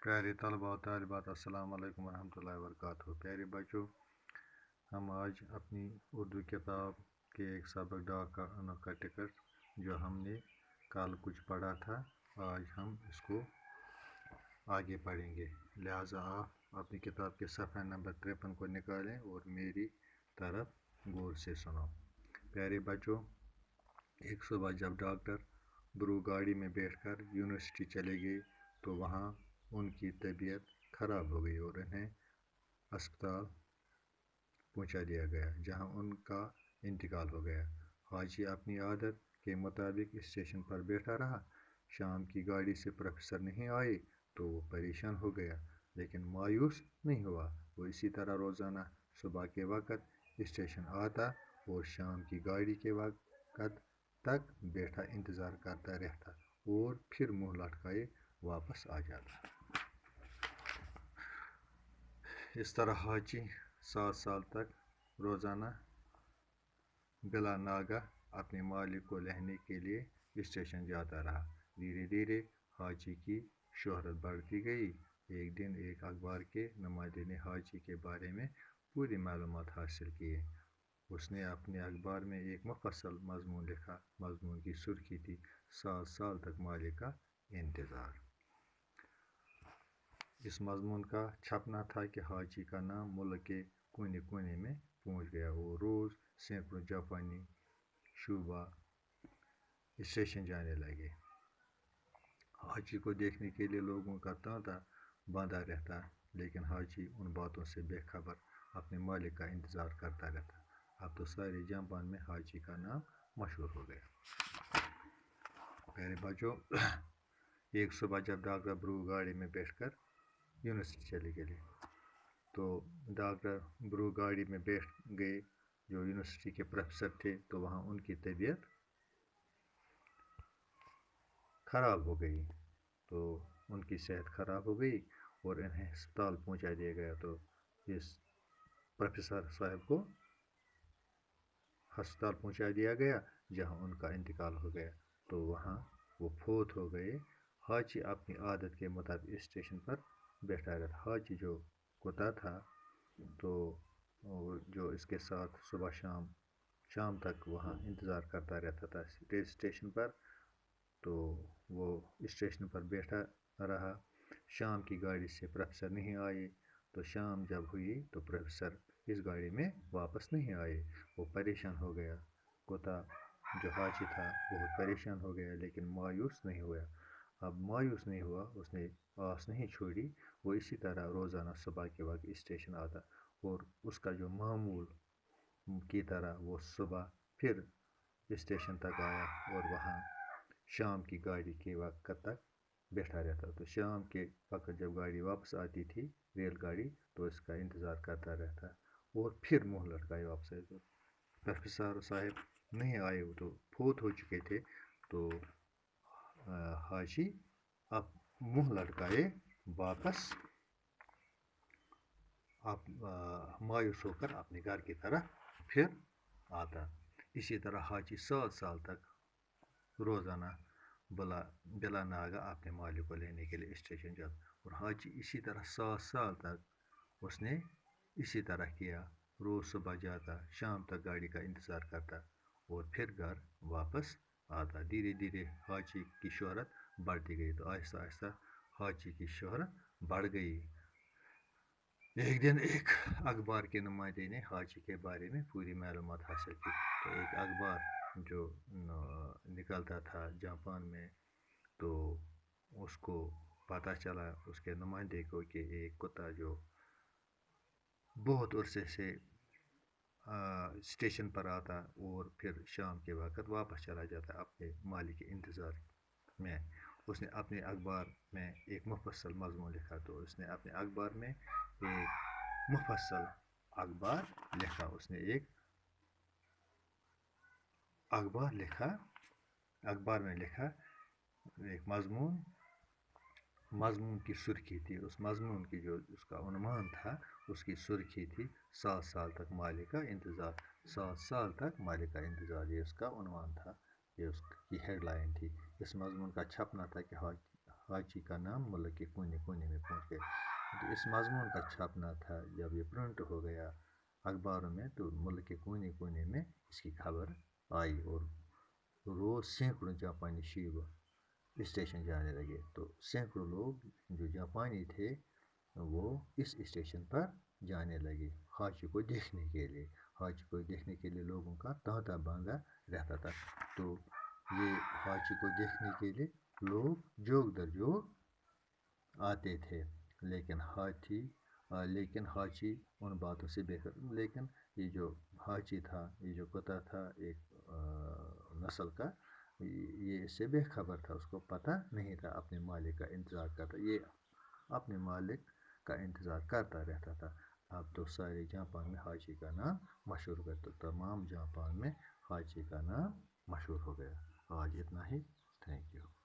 प्यारे तलबा और तालिबात अस्सलाम वालेकुम वरहमतुल्लाहि वबरकातुहू। प्यारे बच्चों, हम आज अपनी उर्दू किताब के एक सबक डाक का टिकट जो हमने कल कुछ पढ़ा था, आज हम इसको आगे पढ़ेंगे। लिहाजा आप अपनी किताब के सफ़ा नंबर 53 को निकालें और मेरी तरफ गौर से सुनो। प्यारे बच्चों, एक सुबह जब डॉक्टर ब्रू गाड़ी में बैठकर यूनिवर्सिटी चले गए तो वहाँ उनकी तबीयत ख़राब हो गई और उन्हें अस्पताल पहुंचा दिया गया, जहां उनका इंतकाल हो गया। हाजी अपनी आदत के मुताबिक स्टेशन पर बैठा रहा। शाम की गाड़ी से प्रोफेसर नहीं आए तो वो परेशान हो गया, लेकिन मायूस नहीं हुआ। वो इसी तरह रोज़ाना सुबह के वक़्त स्टेशन आता और शाम की गाड़ी के वक़्त तक बैठा इंतज़ार करता रहता और फिर मुँह लटकाए वापस आ जाता। इस तरह हाजी 7 साल तक रोज़ाना बिला नागा अपने मालिक को लेने के लिए स्टेशन जाता रहा। धीरे धीरे हाजी की शोहरत बढ़ती गई। एक दिन एक अखबार के नुमाइंदे ने हाजी के बारे में पूरी मालूमात हासिल की। उसने अपने अखबार में एक मुफस्सल मज़मून लिखा। मज़मून की सुर्खी थी, 7 साल तक मालिक का इंतज़ार। इस मज़मून का छपना था कि हाजी का नाम मुल्क के कोने कोने में पहुंच गया और रोज़ सैकड़ों जापानी शुबा स्टेशन जाने लगे। हाजी को देखने के लिए लोगों का तांता बांधा रहता, लेकिन हाजी उन बातों से बेखबर अपने मालिक का इंतज़ार करता रहता। अब तो सारे जापान में हाजी का नाम मशहूर हो गया। प्यारे बच्चों, एक सुबह जब डॉक्टर ब्रू गाड़ी में बैठकर यूनिवर्सिटी चले गए तो डॉक्टर ब्रू गाड़ी में बैठ गए जो यूनिवर्सिटी के प्रोफेसर थे, तो वहाँ उनकी तबीयत ख़राब हो गई। तो उनकी सेहत ख़राब हो गई और इन्हें अस्पताल पहुँचा दिया गया। तो इस प्रोफेसर साहब को अस्पताल पहुँचा दिया गया जहाँ उनका इंतकाल हो गया। तो वहाँ वो फौत हो गए। हाजी अपनी आदत के मुताबिक स्टेशन पर बैठा रहता। हाजी जो कुत्ता था तो जो इसके साथ सुबह शाम तक वहाँ इंतज़ार करता रहता था स्टेशन पर, तो वो स्टेशन पर बैठा रहा। शाम की गाड़ी से प्रोफेसर नहीं आए, तो शाम जब हुई तो प्रोफेसर इस गाड़ी में वापस नहीं आए। वो परेशान हो गया। कुत्ता जो हाजी था बहुत परेशान हो गया, लेकिन मायूस नहीं हुआ। अब मायूस नहीं हुआ, उसने आस नहीं छोड़ी। वो इसी तरह रोज़ाना सुबह के वक्त स्टेशन आता और उसका जो मामूल की तरह वो सुबह फिर स्टेशन तक आया और वहाँ शाम की गाड़ी के वक्त तक बैठा रहता। तो शाम के वक्त जब गाड़ी वापस आती थी, रेलगाड़ी, तो इसका इंतज़ार करता रहता और फिर मुँह लटकाए वापस आए। तो प्रोफेसर साहब नहीं आए, वो तो फौत हो चुके थे। तो हाजी अब मुँह लटकाए वापस मायूस होकर अपने घर की तरफ फिर आता। इसी तरह हाजी 7 साल तक रोज़ाना बिला नागा अपने मालिक को लेने के लिए स्टेशन जाता और हाजी इसी तरह 7 साल तक उसने इसी तरह किया। रोज़ सुबह जाता, शाम तक गाड़ी का इंतज़ार करता और फिर घर वापस आता। धीरे धीरे हाजी की शोहरत बढ़ती गई। तो आहिस्ता आहिस्ता हाजी की शोहरत बढ़ गई। एक दिन एक अखबार के नुमाइंदे ने हाजी के बारे में पूरी मालूमात हासिल की। तो एक अखबार जो निकलता था जापान में, तो उसको पता चला उसके नुमाइंदे को कि एक कुत्ता जो बहुत अरसे से स्टेशन पर आता और फिर शाम के वक़्त वापस चला जाता अपने मालिक के इंतज़ार में। उसने अपने अखबार में एक मुफस्सल मज़मून लिखा। तो उसने अपने अखबार में एक मुफस्सल अखबार लिखा। उसने एक अखबार लिखा, अखबार में लिखा एक मज़मून की सुर्खी थी। उस मज़मून की जो उसका उन्वान था, उसकी सुर्खी थी 7 साल तक मालिक का इंतज़ार। 7 साल तक मालिक का इंतज़ार, ये उसका उन्वान था, ये उसकी हेडलाइन थी। इस मज़मून का छपना था कि हाची का नाम मुल्क के कोने कोने में पहुंच गया। तो इस मजमून का छपना था, जब ये प्रिंट हो गया अखबारों में, तो मुल्क के कोने कोने में इसकी खबर आई और रोज़ सैकड़ों जापानी शीप स्टेशन जाने लगे। तो सैकड़ों लोग जो जापानी थे वो इस स्टेशन पर जाने लगे हाची को देखने के लिए। हाची को देखने के लिए लोगों का तांता बांधा रहता था। तो ये हाची को देखने के लिए लोग जोग दर जोग आते थे, लेकिन हाची उन बातों से बेखबर। लेकिन ये जो हाची था, ये जो कुत्ता था एक नस्ल का, ये इससे बेखबर था, उसको पता नहीं था, अपने मालिक का इंतज़ार करता, ये अपने मालिक का इंतज़ार करता रहता था। अब तो सारे जापान में हाची का नाम मशहूर हो गया, तो तमाम जापान में हाची का नाम मशहूर हो गया। आज इतना ही। Thank you.